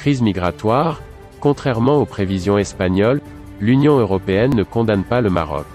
Crise migratoire, contrairement aux prévisions espagnoles, l'Union européenne ne condamne pas le Maroc.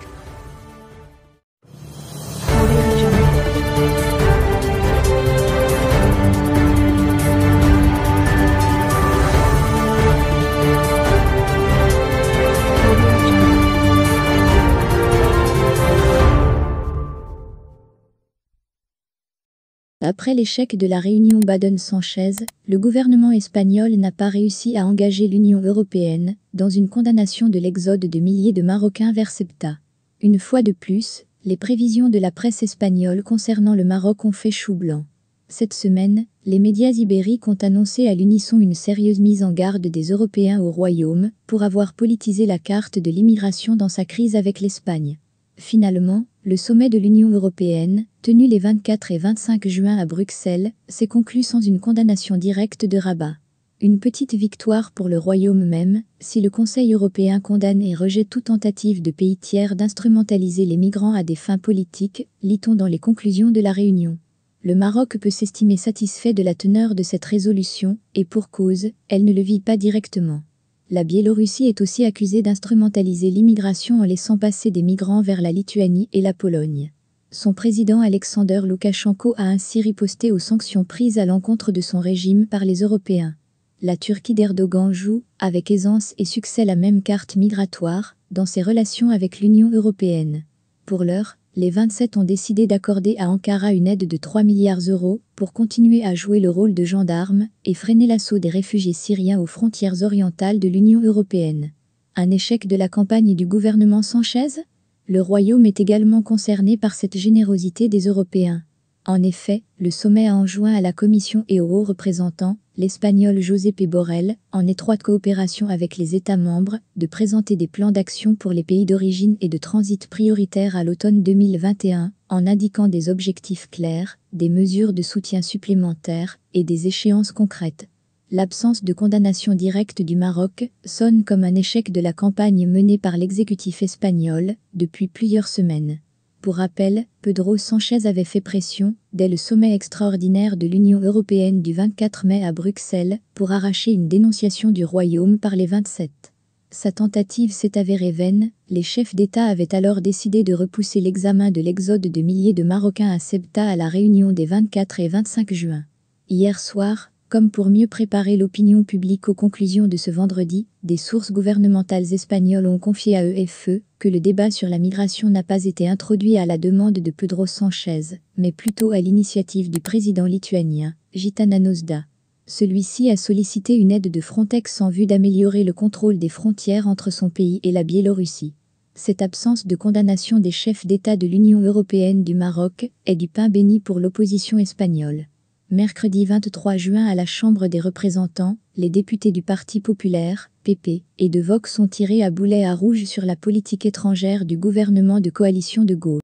Après l'échec de la réunion Baden-Sanchez, le gouvernement espagnol n'a pas réussi à engager l'Union européenne dans une condamnation de l'exode de milliers de Marocains vers Ceuta. Une fois de plus, les prévisions de la presse espagnole concernant le Maroc ont fait chou blanc. Cette semaine, les médias ibériques ont annoncé à l'unisson une sérieuse mise en garde des Européens au Royaume pour avoir politisé la carte de l'immigration dans sa crise avec l'Espagne. Finalement, le sommet de l'Union européenne, tenu les 24 et 25 juin à Bruxelles, s'est conclu sans une condamnation directe de Rabat. Une petite victoire pour le Royaume même, si le Conseil européen condamne et rejette toute tentative de pays tiers d'instrumentaliser les migrants à des fins politiques, lit-on dans les conclusions de la réunion. Le Maroc peut s'estimer satisfait de la teneur de cette résolution, et pour cause, elle ne le vit pas directement. La Biélorussie est aussi accusée d'instrumentaliser l'immigration en laissant passer des migrants vers la Lituanie et la Pologne. Son président Alexander Loukachenko a ainsi riposté aux sanctions prises à l'encontre de son régime par les Européens. La Turquie d'Erdogan joue, avec aisance et succès, la même carte migratoire dans ses relations avec l'Union européenne. Pour l'heure, les 27 ont décidé d'accorder à Ankara une aide de 3 milliards d'euros pour continuer à jouer le rôle de gendarme et freiner l'assaut des réfugiés syriens aux frontières orientales de l'Union européenne. Un échec de la campagne du gouvernement Sanchez ? Le Royaume est également concerné par cette générosité des Européens. En effet, le sommet a enjoint à la Commission et au haut représentant, l'Espagnol Josep Borrell, en étroite coopération avec les États membres, de présenter des plans d'action pour les pays d'origine et de transit prioritaires à l'automne 2021, en indiquant des objectifs clairs, des mesures de soutien supplémentaires et des échéances concrètes. L'absence de condamnation directe du Maroc sonne comme un échec de la campagne menée par l'exécutif espagnol depuis plusieurs semaines. Pour rappel, Pedro Sánchez avait fait pression, dès le sommet extraordinaire de l'Union européenne du 24 mai à Bruxelles, pour arracher une dénonciation du Royaume par les 27. Sa tentative s'est avérée vaine, les chefs d'État avaient alors décidé de repousser l'examen de l'exode de milliers de Marocains à Ceuta à la réunion des 24 et 25 juin. Hier soir, comme pour mieux préparer l'opinion publique aux conclusions de ce vendredi, des sources gouvernementales espagnoles ont confié à EFE que le débat sur la migration n'a pas été introduit à la demande de Pedro Sánchez, mais plutôt à l'initiative du président lituanien, Gitanas Nausėda. Celui-ci a sollicité une aide de Frontex en vue d'améliorer le contrôle des frontières entre son pays et la Biélorussie. Cette absence de condamnation des chefs d'État de l'Union européenne du Maroc est du pain béni pour l'opposition espagnole. Mercredi 23 juin à la Chambre des représentants, les députés du Parti populaire, PP, et de Vox ont tiré à boulet à rouge sur la politique étrangère du gouvernement de coalition de gauche.